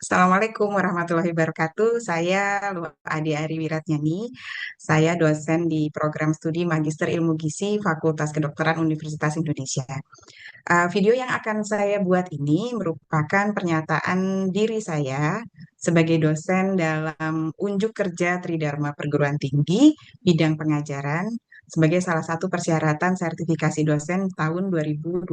Assalamualaikum warahmatullahi wabarakatuh. Saya Lu Adi Ari Wiratnyani. Saya dosen di program studi Magister Ilmu Gizi Fakultas Kedokteran Universitas Indonesia. Video yang akan saya buat ini merupakan pernyataan diri saya sebagai dosen dalam unjuk kerja Tridharma Perguruan Tinggi bidang pengajaran sebagai salah satu persyaratan sertifikasi dosen tahun 2026.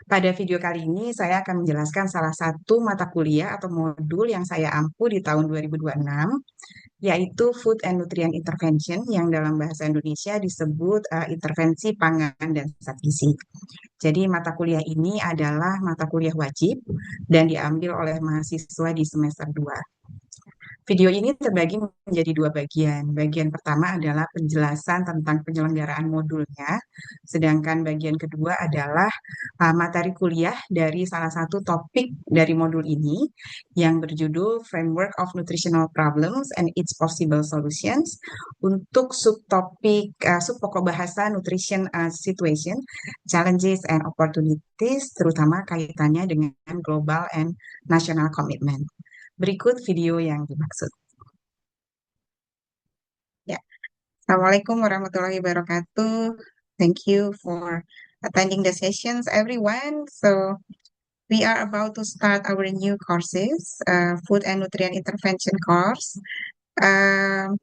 Pada video kali ini, saya akan menjelaskan salah satu mata kuliah atau modul yang saya ampu di tahun 2026, yaitu Food and Nutrient Intervention, yang dalam bahasa Indonesia disebut intervensi pangan dan zat gizi. Jadi, mata kuliah ini adalah mata kuliah wajib dan diambil oleh mahasiswa di semester 2. Video ini terbagi menjadi dua bagian. Bagian pertama adalah penjelasan tentang penyelenggaraan modulnya, sedangkan bagian kedua adalah materi kuliah dari salah satu topik dari modul ini yang berjudul Framework of Nutritional Problems and Its Possible Solutions untuk subtopik subpokok bahasa Nutrition Situation, Challenges and Opportunities, terutama kaitannya dengan Global and National Commitment. Berikut video yang dimaksud. Ya, Assalamualaikum warahmatullahi wabarakatuh. Thank you for attending the sessions, everyone. So we are about to start our new courses, Food and Nutrient Intervention course.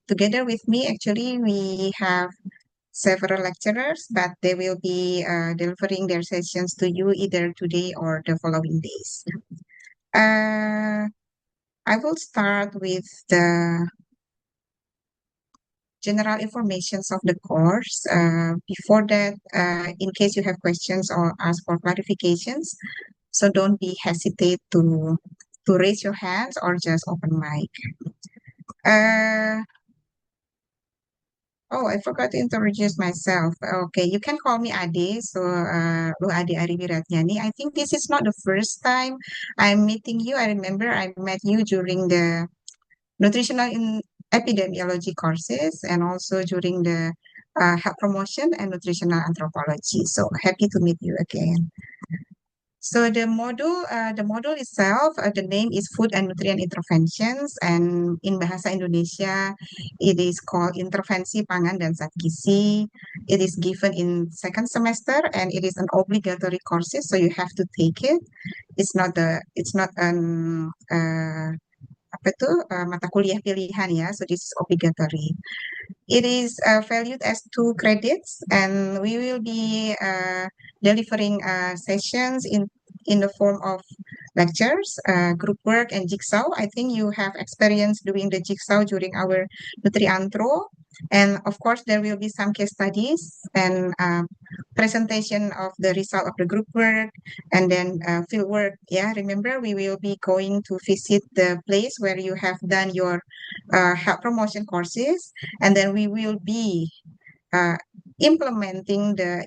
Together with me, actually, we have several lecturers, but they will be delivering their sessions to you either today or the following days. I will start with the general informations of the course. Before that, in case you have questions or ask for clarifications, so don't be hesitate to raise your hands or just open mic. Oh, I forgot to introduce myself. Okay, you can call me Ade. So, Lu Ade Ari Wiratnyani. I think this is not the first time I'm meeting you. I remember I met you during the nutritional in epidemiology courses and also during the health promotion and nutritional anthropology. So happy to meet you again. So the module itself, the name is Food and Nutrient Interventions, and in Bahasa Indonesia, it is called Intervensi Pangan dan Zat Gizi. It is given in second semester, and it is an obligatory courses, so you have to take it. It's not an mata kuliah pilihan ya, so this is obligatory. It is valued as 2 credits, and we will be delivering sessions in the form of lectures, group work, and jigsaw. I think you have experience doing the jigsaw during our Nutriantro. And of course, there will be some case studies and presentation of the result of the group work and then field work. Yeah, remember, we will be going to visit the place where you have done your health promotion courses, and then we will be uh, implementing the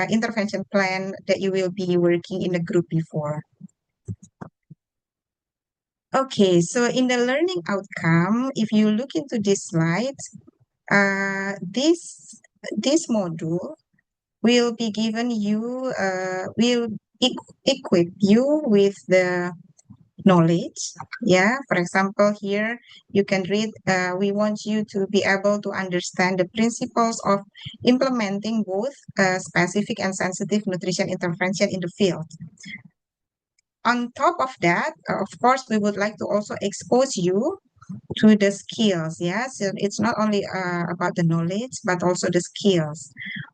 intervention plan that you will be working in the group before. Okay, so in the learning outcome, if you look into this slide, this module will be given you, will equip you with the knowledge. Yeah, for example, here you can read, we want you to be able to understand the principles of implementing both specific and sensitive nutrition intervention in the field. On top of that, of course, we would like to also expose you to the skills. Yeah, so it's not only about the knowledge, but also the skills.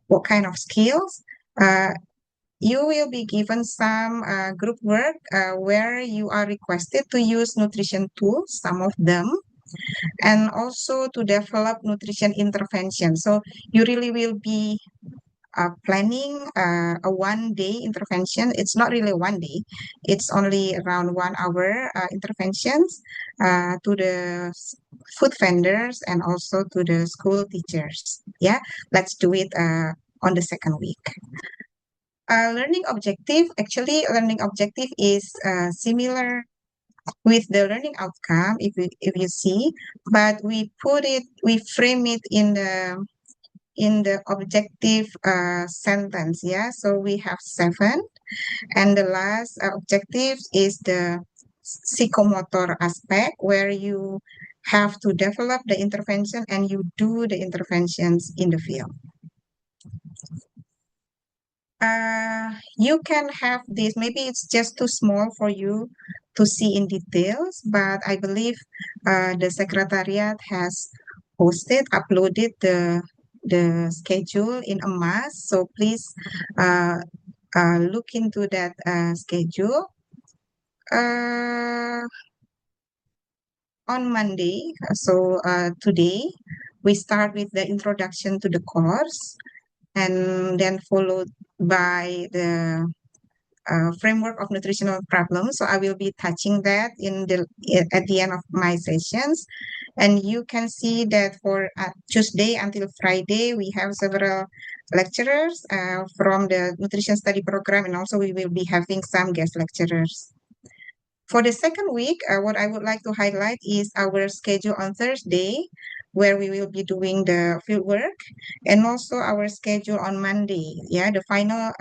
What kind of skills? You will be given some group work where you are requested to use nutrition tools, some of them, and also to develop nutrition intervention. So you really will be planning a 1 day intervention. It's not really 1 day. It's only around 1 hour interventions to the food vendors and also to the school teachers. Yeah, let's do it on the second week. Learning objective, actually, learning objective is similar with the learning outcome, if you see, but we frame it in the objective sentence. Yeah, so we have 7, and the last objective is the psychomotor aspect where you have to develop the intervention and you do the interventions in the field. You can have this, maybe it's just too small for you to see in details, but I believe the Secretariat has uploaded the schedule in a mass. So please uh, look into that schedule. Uh, on Monday, so today, we start with the introduction to the course and then followed by the framework of nutritional problems. So I will be touching that at the end of my sessions. And you can see that for Tuesday until Friday, we have several lecturers from the nutrition study program, and also we will be having some guest lecturers. For the second week, what I would like to highlight is our schedule on Thursday, where we will be doing the field work, and also our schedule on Monday. Yeah, the final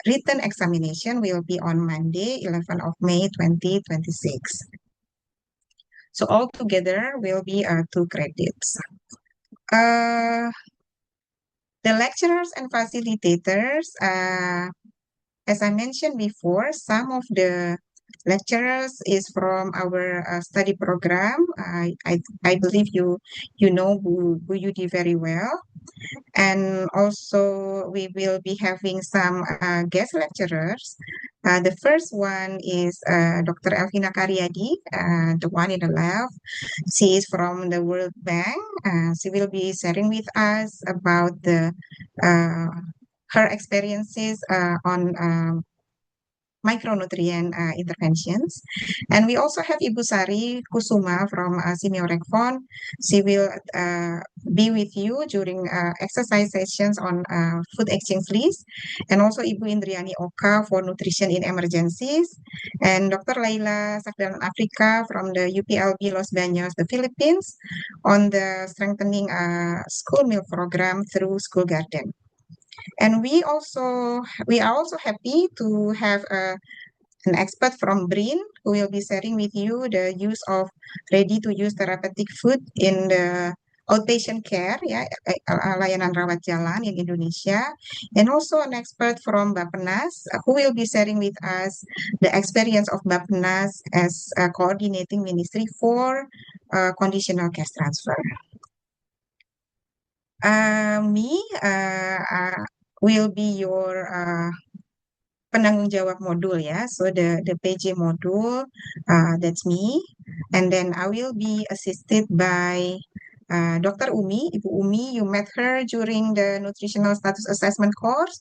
written examination will be on Monday, 11th of May, 2026. So altogether will be 2 credits. The lecturers and facilitators, as I mentioned before, some of the lecturers is from our study program. I believe you know Bu Yudi very well. And also we will be having some guest lecturers. The first one is Dr. Elvina Karyadi, the one in the left. She is from the World Bank. She will be sharing with us about her experiences on micronutrient interventions. And we also have Ibu Sari Kusuma from Simeo-Rekfon. She will be with you during exercise sessions on food exchange list. And also Ibu Indriani Oka for nutrition in emergencies. And Dr. Laila Sakdalan Afrika from the UPLB Los Baños, the Philippines, on the strengthening school meal program through School Garden. And we are also happy to have an expert from BRIN who will be sharing with you the use of ready-to-use therapeutic food in the outpatient care, ya, layanan rawat jalan in Indonesia, and also an expert from Bappenas who will be sharing with us the experience of Bappenas as a coordinating ministry for conditional cash transfer. Me will be your penanggung jawab modul, ya. So the PJ module, that's me. And then I will be assisted by Dr. Umi. Ibu Umi, you met her during the nutritional status assessment course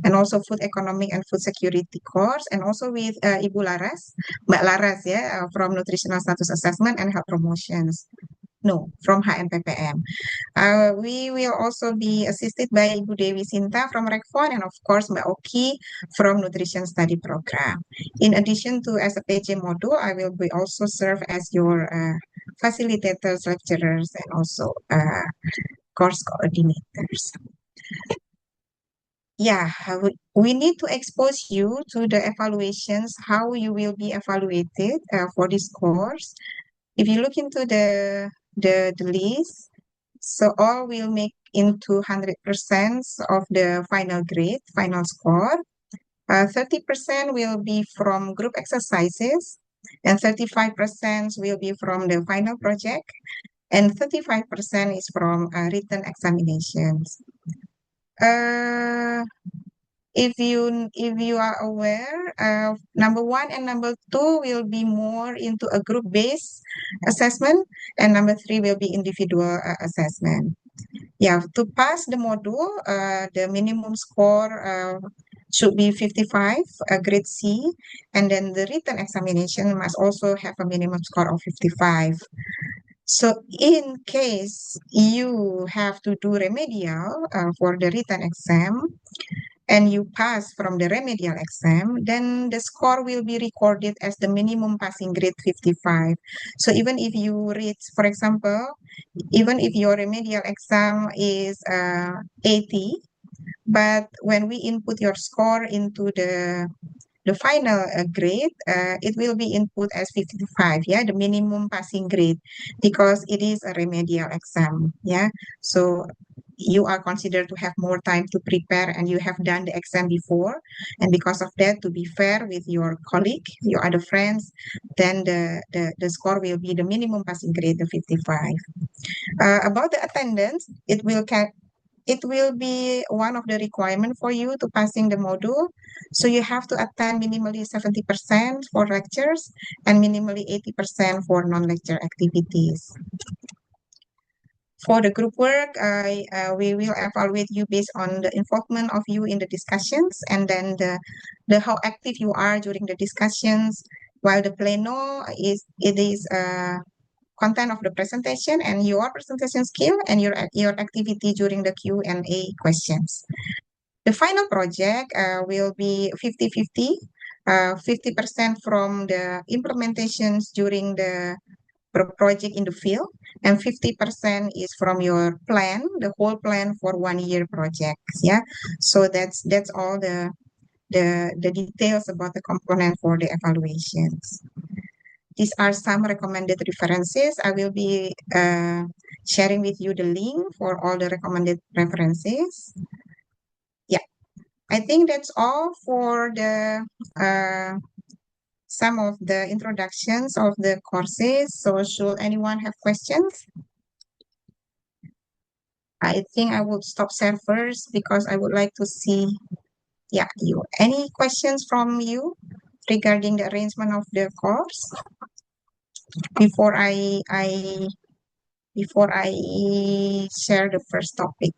and also food economic and food security course, and also with Ibu Laras, Mbak Laras, ya, from nutritional status assessment and health promotions. No, from HMPPM. We will also be assisted by Ibu Dewi Sinta from Rekfon and of course Mbak Oki from Nutrition Study Program. In addition to as a PJ module, I will be also serve as your facilitators, lecturers, and also course coordinators. Yeah, we need to expose you to the evaluations, how you will be evaluated for this course. If you look into the list, so all will make into 100% of the final grade, final score. 30% will be from group exercises, and 35% will be from the final project, and 35% is from written examinations. If you are aware, number 1 and number 2 will be more into a group-based assessment, and number 3 will be individual assessment. Yeah, to pass the module, the minimum score should be 55, grade C, and then the written examination must also have a minimum score of 55. So in case you have to do remedial for the written exam, and you pass from the remedial exam, then the score will be recorded as the minimum passing grade 55. So even if you reach, for example, even if your remedial exam is 80, but when we input your score into the the final grade, it will be input as 55, yeah, the minimum passing grade, because it is a remedial exam, yeah. So you are considered to have more time to prepare and you have done the exam before. And because of that, to be fair with your colleague, your other friends, then the score will be the minimum passing grade, the 55. About the attendance, it will be one of the requirement for you to passing the module. So you have to attend minimally 70% for lectures and minimally 80% for non-lecture activities. For the group work, we will evaluate you based on the involvement of you in the discussions, and then the how active you are during the discussions. While the pleno is content of the presentation and your presentation skill and your activity during the Q&A questions. The final project will be 50-50, 50% from the implementations during the project in the field, and 50% is from your plan, the whole plan for 1 year projects. Yeah, so that's all the details about the component for the evaluations. These are some recommended references. I will be sharing with you the link for all the recommended references. Yeah, I think that's all for the some of the introductions of the courses. So should anyone have questions? I think I would stop share first because I would like to see, yeah, you. Any questions from you regarding the arrangement of the course before I share the first topic?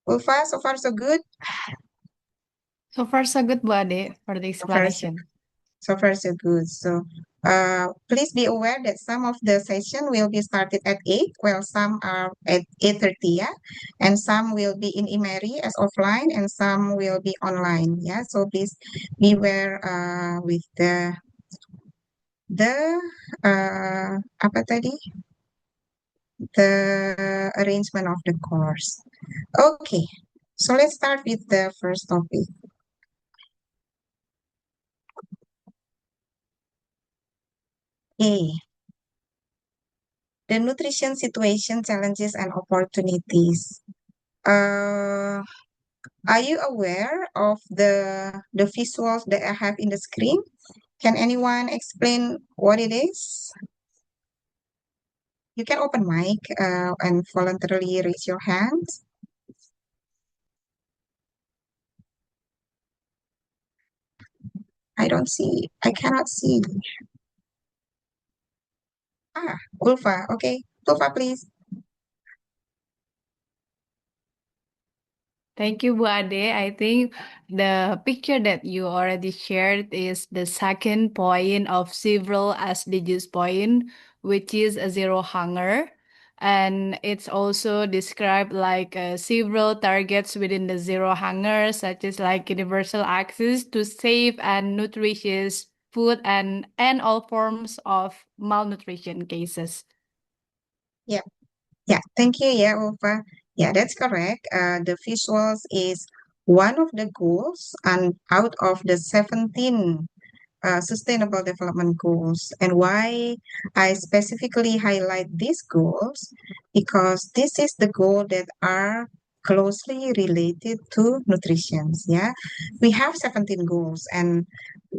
Ulfa, so far so good? So far, so good, Bu Ade, for the So far so, explanation. so far so good. So please be aware that some of the session will be started at 8, while some are at 8:30, yeah? And some will be in Imeri as offline and some will be online, yeah? So please beware with the apa tadi? The arrangement of the course. Okay, so let's start with the first topic. Okay, the nutrition situation, challenges, and opportunities. Uh, are you aware of the visuals that I have in the screen? Can anyone explain what it is? You can open mic and voluntarily raise your hand. I don't see. I cannot see. Ah, Ulfa. Okay, Ulfa, please. Thank you, Bu Ade. I think the picture that you already shared is the second point of several SDGs point, which is a zero hunger. And it's also described like several targets within the zero hunger, such as like universal access to safe and nutritious food and all forms of malnutrition cases. Yeah. Yeah, thank you. Yeah, Ulfa. Yeah, that's correct. The visuals is one of the goals and out of the 17 sustainable development goals. And why I specifically highlight these goals, because this is the goal that are closely related to nutrition. Yeah, we have 17 goals and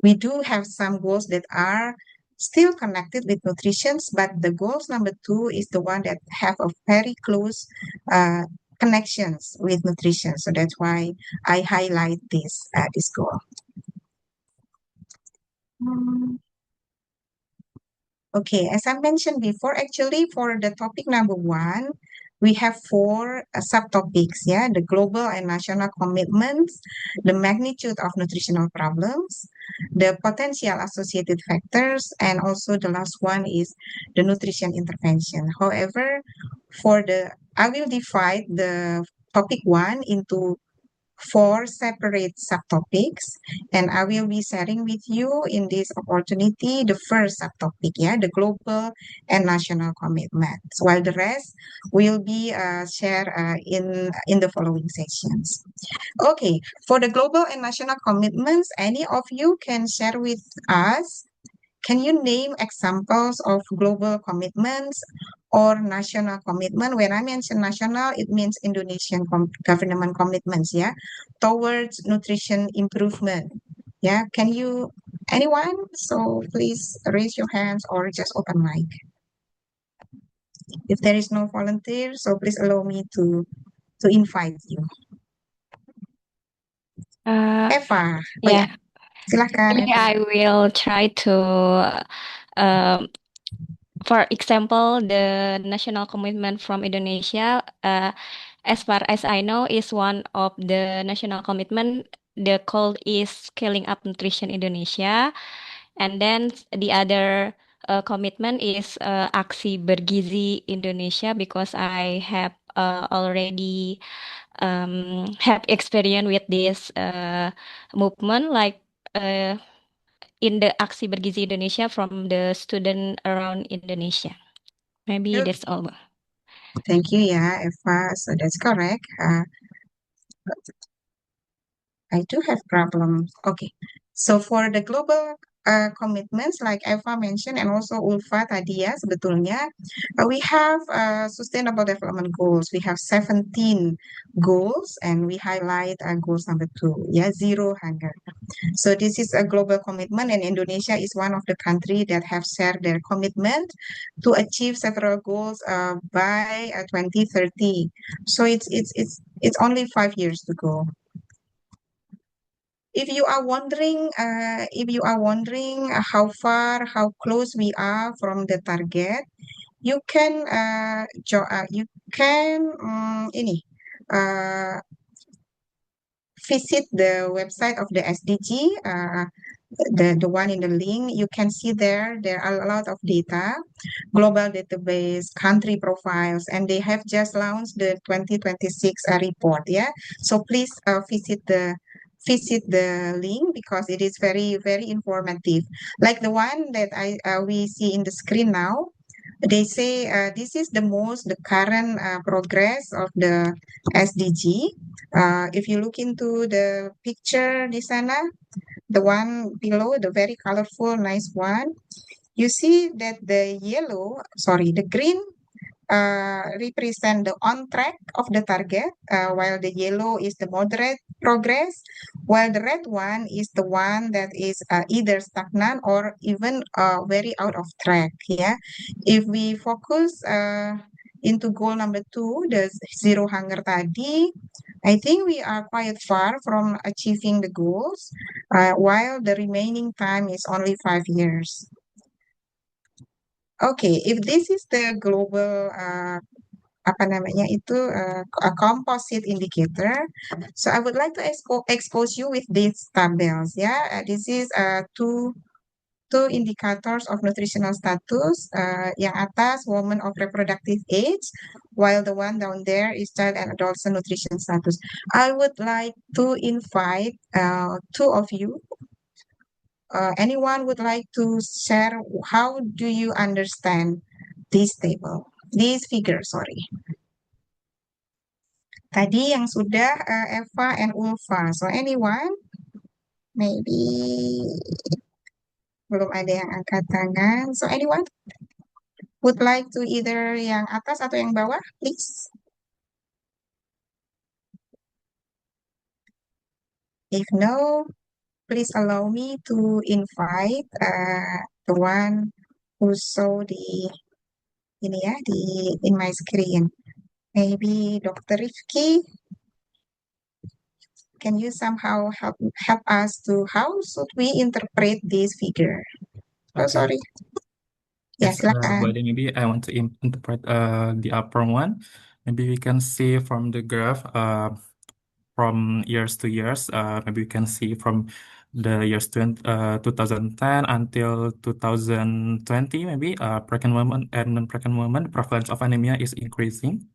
we do have some goals that are still connected with nutrition, but the goals number 2 is the one that have a very close uh, connections with nutrition. So that's why I highlight this goal. Hmm. Okay, as I mentioned before, actually for the topic number 1, we have 4 subtopics, yeah, the global and national commitments, the magnitude of nutritional problems, the potential associated factors, and also the last one is the nutrition intervention. However, I will divide the topic 1 into 4 separate subtopics, and I will be sharing with you in this opportunity the first subtopic, yeah, the global and national commitments, while the rest will be shared in the following sessions. Okay, for the global and national commitments, any of you can share with us. Can you name examples of global commitments or national commitment? When I mention national, it means Indonesian government commitments, yeah, towards nutrition improvement. Yeah, can you, anyone? So please raise your hands or just open mic. If there is no volunteer, so please allow me to invite you. Eva, oh ya, Yeah, silakan maybe Eva. I will try to, for example, the national commitment from Indonesia, as far as I know, is one of the national commitment. The call is Scaling Up Nutrition Indonesia, and then the other commitment is Aksi Bergizi Indonesia, because I have already have experience with this movement, like in the Aksi Bergizi Indonesia from the student around Indonesia. Maybe Okay, that's all. thank you, yeah, Eva. So that's correct. I do have problems. Okay. So for the global commitments, like Eva mentioned, and also Ulfa tadi ya, sebetulnya we have sustainable development goals. We have 17 goals, and we highlight goals number 2, yeah, zero hunger. So this is a global commitment, and Indonesia is one of the country that have shared their commitment to achieve several goals by 2030. So it's only 5 years to go. If you are wondering how far, how close we are from the target, you can ini visit the website of the SDG, the one in the link. You can see there are a lot of data, global database, country profiles, and they have just launched the 2026 report. Yeah, so please visit the link because it is very very informative. Like the one that we see in the screen now. They say this is the current progress of the SDG. If you look into the picture di sana, the one below, the very colorful, nice one, you see that the green represent the on track of the target, while the yellow is the moderate progress, while the red one is the one that is either stagnant or even very out of track. Yeah, if we focus into goal number 2, the zero hunger tadi, I think we are quite far from achieving the goals, while the remaining time is only 5 years. Okay, if this is the global apa namanya itu a composite indicator. So I would like to expose you with these tabels. Yeah, this is two indicators of nutritional status. Yang atas woman of reproductive age, while the one down there is child and adolescent nutrition status. I would like to invite two of you. Anyone would like to share how do you understand this table, this figure, sorry. Tadi yang sudah Eva and Ulfa. So anyone? Maybe belum ada yang angkat tangan. So anyone would like to either yang atas atau yang bawah, please? If no, please allow me to invite the one who saw ini ya in my screen. Maybe Dr. Rifki. Can you somehow help us to how should we interpret this figure? Oh, Okay. sorry. Ya, Yes, silakan. but maybe I want to interpret the upper one. Maybe we can see from the graph from years to years. Maybe we can see from the years 2010 until 2020, maybe pregnant women and non-pregnant women, prevalence of anemia is increasing,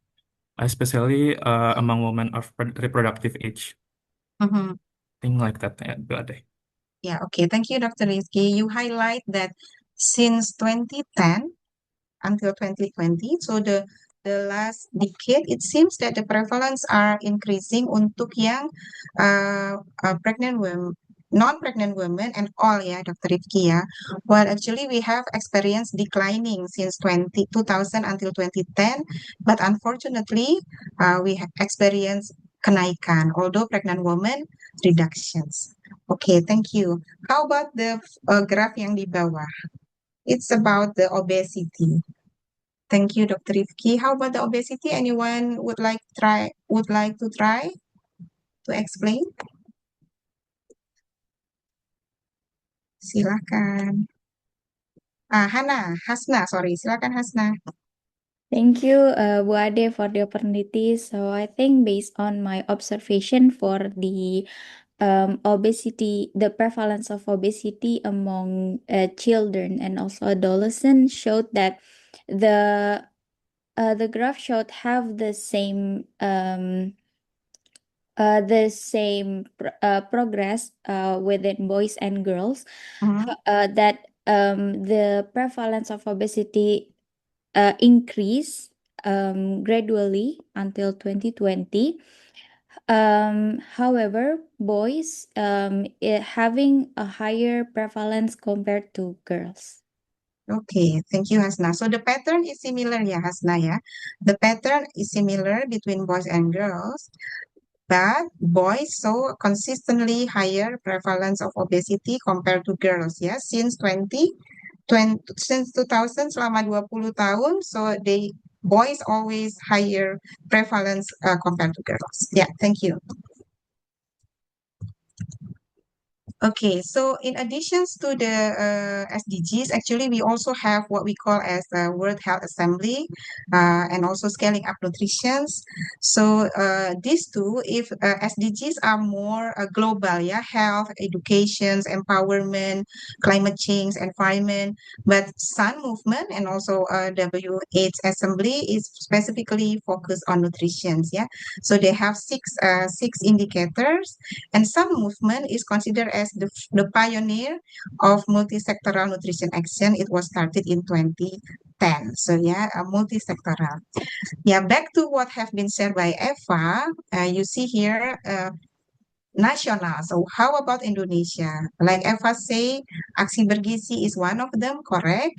especially among women of reproductive age. Mhm. Thing like that ya, Bu Ade. Yeah, okay. Thank you, Dr. Rizky. You highlight that since 2010 until 2020, so the last decade, it seems that the prevalence are increasing untuk yang pregnant women, non-pregnant women and all, yeah, Dr. Rizky, yeah. While actually we have experienced declining since 2000 until 2010, but unfortunately, we have experienced kenaikan, although pregnant women reductions. Okay, thank you. How about the graph yang di bawah? It's about the obesity. Thank you, Dr. Rifki. How about the obesity? Anyone would like to try to explain? Silakan. Hasna, sorry. Silakan Hasna. Thank you, Bu Ade, for the opportunity. So I think based on my observation for the obesity, the prevalence of obesity among children and also adolescents showed that the graph showed have the same progress within boys and girls. Mhm. That the prevalence of obesity increase gradually until 2020. However, boys having a higher prevalence compared to girls. Okay, thank you, Hasna. So the pattern is similar, yeah, Hasna, yeah. The pattern is similar between boys and girls, but boys saw consistently higher prevalence of obesity compared to girls, yeah, since 2000 selama 20 tahun, so boys always higher prevalence compared to girls. Yeah, thank you. Okay, so in addition to the SDGs, actually we also have what we call as World Health Assembly and also scaling up nutrition. So these two, if SDGs are more global, yeah, health, education, empowerment, climate change, environment, but Sun Movement and also WH Assembly is specifically focused on nutrition, yeah. So they have six indicators, and Sun Movement is considered as the pioneer of multi-sectoral nutrition action. It was started in 2010. So yeah, multi-sectoral. Yeah, back to what have been said by Eva, you see here national. So how about Indonesia? Like Eva say, Aksi Bergizi is one of them, correct?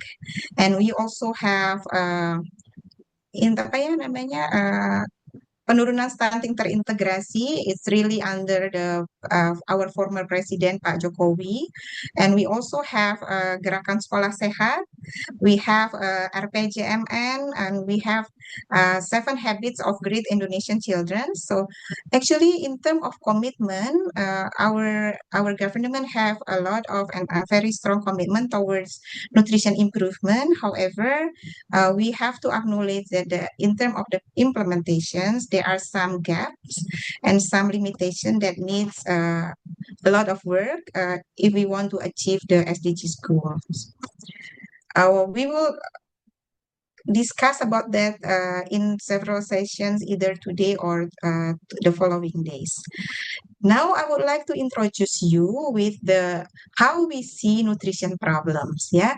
And we also have apa ya namanya penurunan stunting terintegrasi. It's really under our former President Pak Jokowi, and we also have Gerakan Sekolah Sehat. We have RPJMN, and we have 7 Habits of Great Indonesian Children. So actually, in terms of commitment, our government have a lot of and a very strong commitment towards nutrition improvement. However, we have to acknowledge that in terms of the implementations, there are some gaps and some limitation that needs a lot of work if we want to achieve the SDGs goals. We will discuss about that in several sessions, either today or the following days. Now, I would like to introduce you with how we see nutrition problems. Yeah,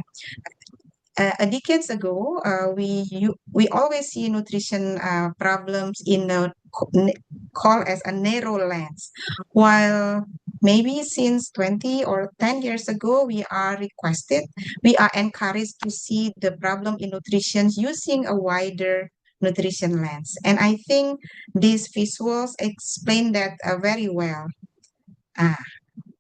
a decades ago, we always see nutrition problems in called as a narrow lens, while maybe since 20 or 10 years ago, we are encouraged to see the problem in nutrition using a wider nutrition lens. And I think these visuals explain that very well.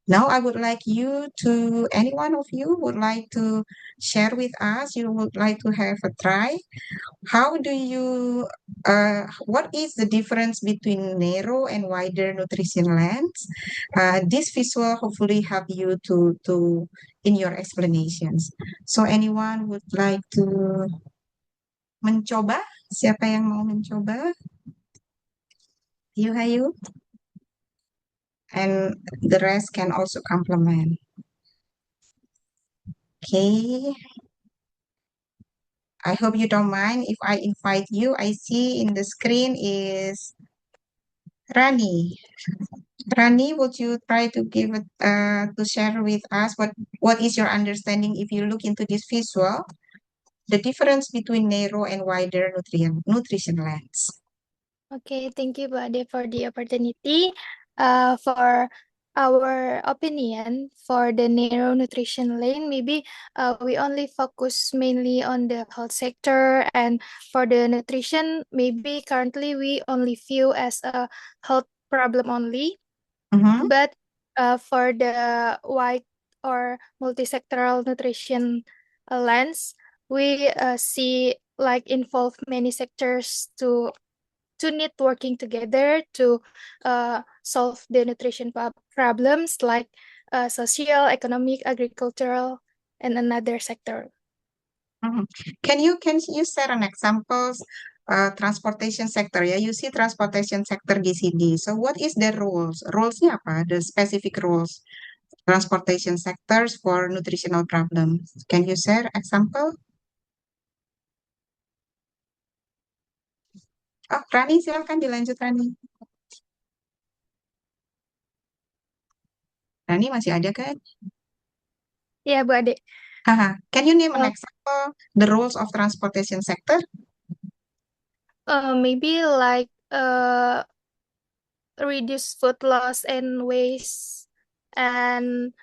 Now I would like any one of you would like to share with us, you would like to have a try. What is the difference between narrow and wider nutrition lens? This visual hopefully help you in your explanations. So anyone would like to mencoba? Siapa yang mau mencoba? Hayu. And the rest can also complement. Okay. I hope you don't mind if I invite you. I see in the screen is Rani. Rani, would you try to give it to share with us what is your understanding if you look into this visual, the difference between narrow and wider nutrition lens? Okay, thank you, Bu Ade, for the opportunity. For our opinion for the narrow nutrition lane, maybe we only focus mainly on the health sector, and for the nutrition, maybe currently we only view as a health problem only. Mhm. But for the wide or multi-sectoral nutrition lens, we see like involve many sectors to need working together to solve the nutrition problems like social, economic, agricultural, and another sector. Mhm. Can you share an examples transportation sector ya? You see transportation sector di sini. So what is the rules? Rulesnya apa? The specific rules transportation sectors for nutritional problems. Can you share example? Oh, Rani, silakan dilanjut Rani. Rani masih ada kan? Ya, Bu Ade. Haha. Can you name an Uh, example the rules of transportation sector? Maybe like reduce food loss and waste, and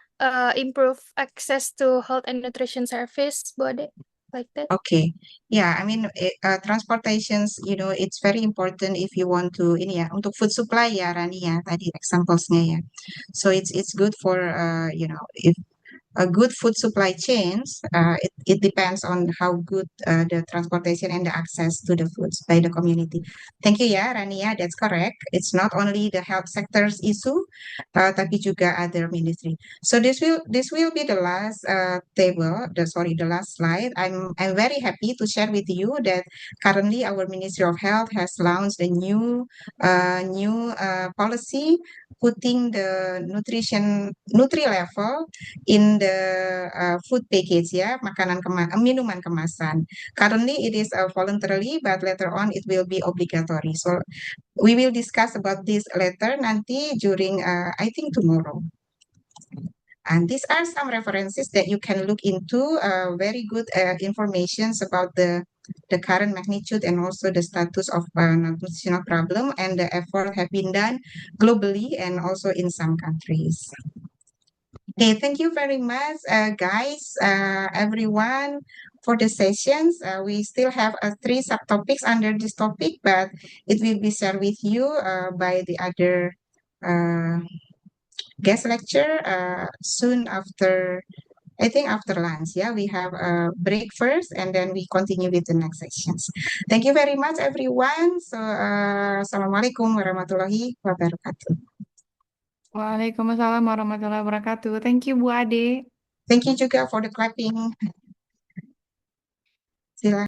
improve access to health and nutrition service, Bu Ade, like that. Okay, yeah, I mean transportations, it's very important if you want to ini ya untuk food supply ya Rani ya tadi examplesnya ya. So it's good for if a good food supply chains, it depends on how good the transportation and the access to the foods by the community. Thank you ya, Rania. That's correct. It's not only the health sector's issue, tapi juga other ministry. So this will be the last the last slide. I'm very happy to share with you that currently our Ministry of Health has launched a new policy putting the nutri level in the food package ya, minuman kemasan. Currently it is voluntarily, but later on it will be obligatory. So we will discuss about this later nanti during I think tomorrow. And these are some references that you can look into, very good informations about the current magnitude and also the status of nutritional problem and the effort have been done globally and also in some countries. Okay, thank you very much, guys, everyone, for the sessions. We still have 3 subtopics under this topic, but it will be shared with you by the other uh, guest lecture soon after, I think after lunch. Yeah, we have a break first, and then we continue with the next sessions. Thank you very much, everyone. So, Assalamualaikum warahmatullahi wabarakatuh. Waalaikumsalam warahmatullahi wabarakatuh. Thank you, Bu Ade. Thank you juga for the clapping.